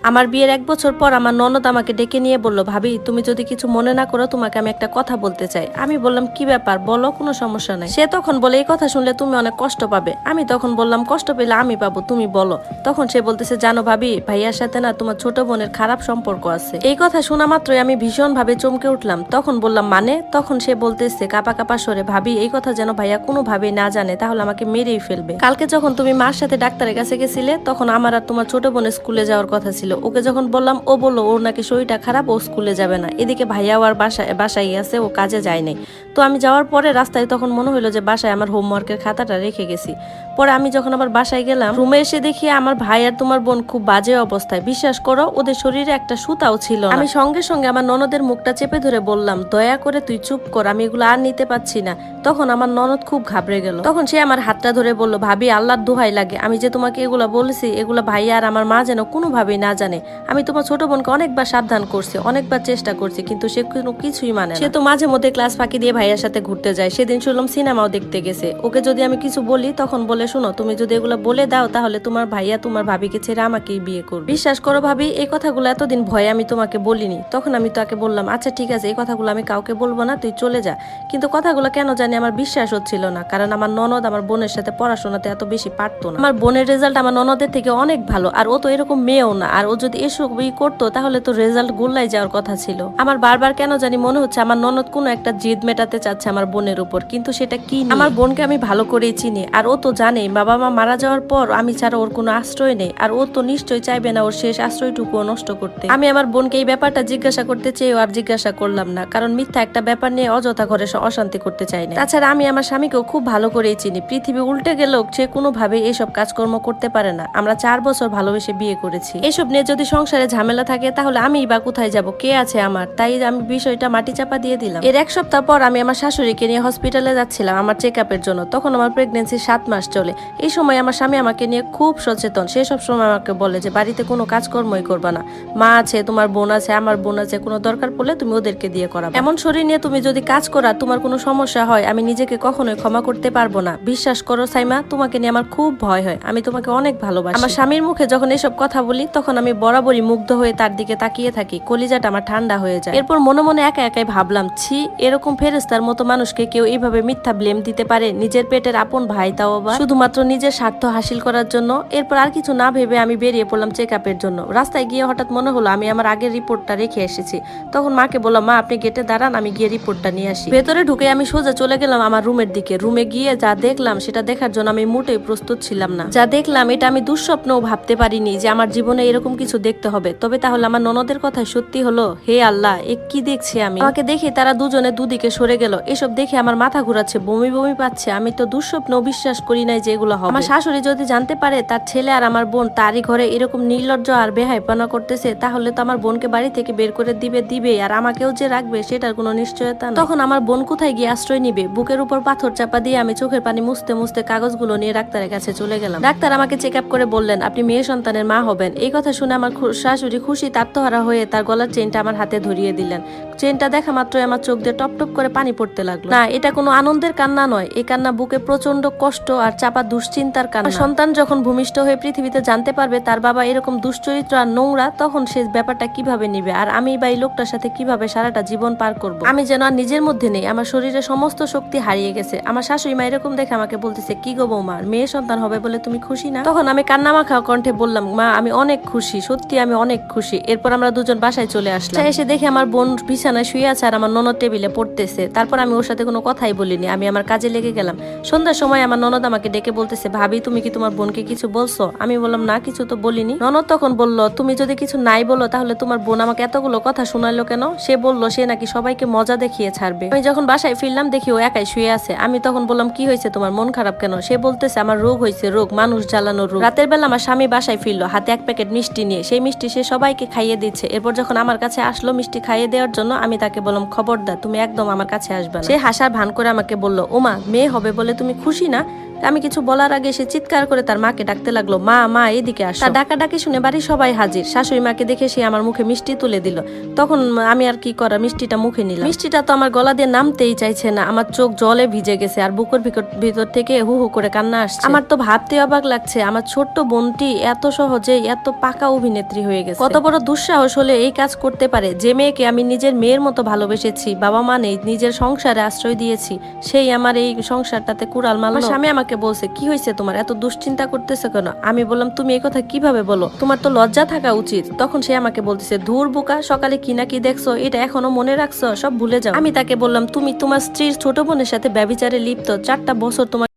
আমার বিয়ের 1 বছর পর আমার ননদ আমাকে ডেকে নিয়ে বলল, ভাবি তুমি যদি কিছু মনে না করো তোমাকে আমি একটা কথা বলতে চাই। আমি বললাম কি ব্যাপার বলো, কোনো সমস্যা নাই। সে তখন বলে এই কথা শুনলে তুমি অনেক কষ্ট পাবে। আমি তখন বললাম কষ্ট পেলে আমি পাবো, তুমি বলো। তখন সে বলতেছে, জানো ভাবি, ভাইয়ার সাথে না তোমার ছোট বোনের খারাপ সম্পর্ক আছে। এই কথা শোনা মাত্রই আমি ভীষণ ভাবে চমকে উঠলাম। তখন বললাম মানে? তখন সে বলতেছে কাপা কাপা সরে, ভাবি এই কথা যেন ভাইয়া কোনোভাবেই না জানে, তাহলে আমাকে মেরেই ফেলবে। কালকে যখন তুমি মার সাথে ডাক্তারের কাছে গেছিলে তখন আমার আর তোমার ছোট বোনের স্কুলে যাওয়ার কথা ছিল। ওকে যখন বললাম ও বললো ওর নাকি শরীরটা খারাপ, ও স্কুলে যাবে না। এদিকে ভাইয়াও আর বাসায় আছে, ও কাজে যায় নাই। তো আমি যাওয়ার পরে রাস্তায় তখন মনে হলো যে বাসায় আমার হোমওয়ার্কের খাতাটা রেখে গেছি। পরে আমি যখন আবার বাসায় গেলাম, রুমে এসে দেখি আমার ভাই আর তোমার বোন খুব বাজে অবস্থায়। বিশ্বাস করো ওদের শরীরে একটা সুতাও ছিল না। আমি সঙ্গে সঙ্গে আমার ননদের মুখটা চেপে ধরে বললাম, দয়া করে তুই চুপ কর, আমি এগুলো আর নিতে পারছি না। তখন আমার ননদ খুব ঘাবড়ে গেল। তখন সে আমার হাতটা ধরে বলল, ভাবি আল্লাহর দোহাই লাগে, আমি যে তোমাকে এগুলো বলেছি এগুলো ভাইয়া আর আমার মা যেন কোনোভাবেই না জানে। আমি তোমার ছোট বোনকে অনেকবার সাবধান করছি, অনেকবার চেষ্টা করছি, কিন্তু সে কোনো কিছুই মানে না। সে তো মাঝে মধ্যে ক্লাস ফাঁকি দিয়ে ভাইয়ার সাথে ঘুরতে যায়। সেদিন শুনলাম সিনেমাও দেখতে গেছে। ওকে যদি আমি কিছু বলি তখন বলে, শোনো তুমি যদি এগুলো বলে দাও তাহলে তোমার ভাইয়া তোমার ভাবিকে ছেড়ে আমাকেই বিয়ে করবে। বিশ্বাস করো ভাবি, এই কথাগুলো এতদিন ভয়ে আমি তোমাকে বলিনি। তখন আমি তাকে বললাম, আচ্ছা ঠিক আছে এই কথাগুলো আমি কাউকে বলবো না, তুই চলে যা। কিন্তু কথাগুলো কেন জানি আমার বিশ্বাস হচ্ছিল না, কারণ আমার ননদ আমার বোনের সাথে পড়াশোনাতে এত বেশি পারতো না। আমার বোনের রেজাল্ট আমার ননদের থেকে অনেক ভালো, আর ও তো এরকম মেয়েও না। আর ও যদি এসবই করতো তাহলে তো রেজাল্ট গোল্লাই যাওয়ার কথা ছিল। আমার বারবার কেন জানি মনে হচ্ছে আমার ননদ কোনো একটা জিদ মেটাতে চাচ্ছে আমার বোনের উপর, কিন্তু সেটা কি? আমার বোনকে আমি ভালো করেই চিনি, আর ও তো জানে বাবা মা মারা যাওয়ার পর আমি ছাড়া ওর কোনো আশ্রয় নেই। আর ও তো নিশ্চয়ই চাইবে না ওর শেষ আশ্রয়টুকুও নষ্ট করতে। আমি আমার বোনকে এই ব্যাপারটা জিজ্ঞাসা করতে চেয়েও আর জিজ্ঞাসা করলাম না, কারণ মিথ্যা একটা ব্যাপার নিয়ে অযথা ঘরে অশান্তি করতে চাই না। তাছাড়া আমি আমার স্বামীকেও খুব ভালো করেই চিনি। পৃথিবী উল্টে গেলেও সে কোনোভাবে এসব কাজকর্ম করতে পারে না। আমরা 4 বছর ভালোবেসে বিয়ে করেছি। এসব নিয়ে যদি সংসারে ঝামেলা থাকে তাহলে আমিই বা কোথায় যাব, কে আছে আমার? তাই আমি বিষয়টা মাটি চাপা দিয়ে দিলাম। এর 1 সপ্তাহ পর আমি আমার শাশুড়িকে নিয়ে হসপিটালে যাচ্ছিলাম আমার চেকআপের জন্য। তখন আমার প্রেগনেন্সি 7 মাস চলে। এই সময় আমার স্বামী আমাকে নিয়ে খুব সচেতন। সে সব সময় আমাকে বলে যে বাড়িতে কোনো কাজকর্মই করবা না, মা আছে, তোমার বোন আছে, আমার বোন আছে, কোনো দরকার পড়লে তুমি ওদেরকে দিয়ে করাবে। এমন শরীর নিয়ে তুমি যদি কাজ করা তোমার কোনো সমস্যা হয়, আমি নিজেকে কখনোই ক্ষমা করতে পারবো না। বিশ্বাস করো সাইমা, তোমাকে নিয়ে আমার খুব ভয় হয়। আমি তোমাকে অনেক ভালোবাসি। আমার স্বামীর মুখে যখন এসব কথা বলি তখন আমি বরাবরই মুগ্ধ হয়ে তার দিকে তাকিয়ে থাকি। কলিজাটা আমার ঠান্ডা হয়ে যায়। এরপর মনে মনে একা একাই ভাবলাম, ছি, এরকম ফেরেস্তার মতো মানুষকে কেউ এইভাবে মিথ্যা ব্লেম দিতে পারে? নিজের পেটের আপন ভাই, তাও আবার শুধুমাত্র নিজের স্বার্থ হাসিল করার জন্য। এরপর আর কিছু না ভেবে আমি বেরিয়ে পড়লাম চেকআপের জন্য। রাস্তায় গিয়ে হঠাৎ মনে হলো আমি আমার আগের রিপোর্টটা রেখে এসেছি। তখন মাকে বললাম, মা আপনি গেটে দাঁড়ান, আমি গিয়ে রিপোর্টটা নিয়ে আসি। ভেতরে ঢুকে আমি সোজা চলে গেলাম আমার রুমের দিকে। রুমে গিয়ে যা দেখলাম সেটা দেখার জন্য আমি মোটেই প্রস্তুত ছিলাম না। যা দেখলাম এটা আমি দুঃস্বপ্নও ভাবতে পারিনি যে আমার জীবনে এরকম কিছু দেখতে হবে। তবে তাহলে আমার ননদের কথা সত্যি হলো? হে আল্লাহ, এ কি দেখছি আমি? আমাকে দেখে তারা দুজনে দুদিকে সরে গেল। এসব দেখে আমার মাথা ঘুরাচ্ছে, বমি বমি পাচ্ছে। আমি তো দুঃস্বপ্নও বিশ্বাস করি নাই যে এগুলো হবে। আমার শাশুড়ি যদি জানতে পারে তার ছেলে আর আমার বোন তারই ঘরে এরকম নির্লজ্জ আর বেহাইপনা করতেছে, তাহলে তো আমার বোনকে বাড়ি থেকে বের করে দিবে, আর আমাকেও যে রাখবে সেটার কোনো নিশ্চয়তা নেই। তখন আমার বোন কোথায় গিয়ে আশ্রয় নিবে? বুকের উপর পাথর চাপা দিয়ে আমি চোখের পানি মুছতে মুছতে কাগজগুলো নিয়ে ডাক্তারের কাছে চলে গেলাম। ডাক্তার আমাকে চেক আপ করে বললেন, আপনি মেয়ে সন্তানের মা হবেন। এই কথা শুনে আমার শাশুড়ি খুশি আত্মহারা হয়ে তার গলার চেনটা আমার হাতে ধরিয়ে দিলেন। চেনটা দেখা মাত্রই আমার চোখ দিয়ে টপ টপ করে পানি পড়তে লাগলো। না, এটা কোনো আনন্দের কান্না নয়, এই কান্না বুকে প্রচন্ড কষ্ট আর চাপা দুশ্চিন্তার কান্না। সন্তান যখন ভূমিষ্ঠ হয়ে পৃথিবীতে জানতে পারবে তার বাবা এরকম দুশ্চরিত্র আর নোংরা, তখন সে ব্যাপারটা কিভাবে নিবে, আর আমি বা এই লোকটার সাথে কিভাবে সারাটা জীবন পার করব? আমি যেন আর নিজের মধ্যে নেই, আমার শরীরে সমস্ত শক্তি হারিয়ে গেছে। আমার শাশুড়ি মা এরকম দেখে আমাকে বলতেছে, কি গো বৌমা, মেয়ে সন্তান হবে বলে তুমি খুশি না? তখন আমি কান্না মাখা কণ্ঠে বললাম, মা আমি অনেক খুশি, সত্যি আমি অনেক খুশি। এরপর আমরা দুজন বাসায় চলে আসলাম। এসে দেখে আমার বোন বিছানায় শুয়ে আছে আর আমার ননদ টেবিলে পড়তেছে। তারপর আমি ওর সাথে কোনো কথাই বলিনি, আমি আমার কাজে লেগে গেলাম। সন্ধ্যার সময় আমার ননদ আমাকে ডেকে বলতেছে, ভাবি তুমি কি তোমার বোনকে কিছু বলছো? আমি বললাম, না কিছু তো বলিনি। ননদ তখন বলল, তুমি যদি কিছু নাই বলো তাহলে তোমার বোন আমাকে এতগুলো কথা শোনালো কেন? সে বলল সে নাকি সবাইকে মজা দেখিয়ে ছাড়বে। আমি যখন বাসায় ফিরলাম দেখি ও একাই শুয়ে আছে। আমি তখন বললাম, কি হয়েছে তোমার, মন খারাপ কেন? সে বলতেছে, আমার রোগ হয়েছে, রোগ মানুষ জ্বালানোর রোগ। রাতের বেলা আমার স্বামী বাসায় ফিরলো হাতে 1 প্যাকেট মিষ্টি নিয়ে। সেই মিষ্টি সে সবাইকে খাইয়ে দিচ্ছে। এরপর যখন আমার কাছে আসলো মিষ্টি খাইয়ে দেওয়ার জন্য, আমি তাকে বললাম, খবরদার তুমি একদম আমার কাছে আসবে না। সে হাসার ভান করে আমাকে বলল, ওমা মেয়ে হবে বলে তুমি খুশি না? আমি কিছু বলার আগে সে চিৎকার করে তার মাকে ডাকতে লাগলো, মা মা এদিকে আসো। তার ডাকাডাকি শুনে বাড়ির সবাই হাজির। শাশুড়ি মাকে দেখে সে আমার মুখে মিষ্টি তুলে দিল। তখন আমি আর কি করা, মিষ্টিটা মুখে নিলাম। মিষ্টিটা তো আমার গলা দিয়ে নামতেই চাইছে না, আমার চোখ জলে ভিজে গেছে আর বুকের ভিতর থেকে হু হু করে কান্না আসছে। আমার তো ভাবতে অবাক লাগছে আমার ছোট্ট বোনটি এত সহজে এত পাকা অভিনেত্রী হয়ে গেছে। কত বড় দুঃসাহস হলে এই কাজ করতে পারে। যে মেয়েকে আমি নিজের মেয়ের মতো ভালোবেসেছি, বাবা মা নেই, নিজের সংসারে আশ্রয় দিয়েছি, সেই আমার এই সংসারটাতে কুড়াল মারলো। স্বামী আমাকে বলছে, কি হয়েছে তোমার, এত দুশ্চিন্তা করতেছো কেন? আমি বললাম, তুমি এই কথা কিভাবে বলো, তোমার তো লজ্জা থাকা উচিত। তখন সে আমাকে বলতেছে, ধুর বোকা, সকালে কি না কি দেখছো, এটা এখনো মনে রাখছো, সব ভুলে যাও। আমি তাকে বললাম, তুমি তোমার স্ত্রীর ছোট বোনের সাথে ব্যভিচারে লিপ্ত, 4টা বছর তোমার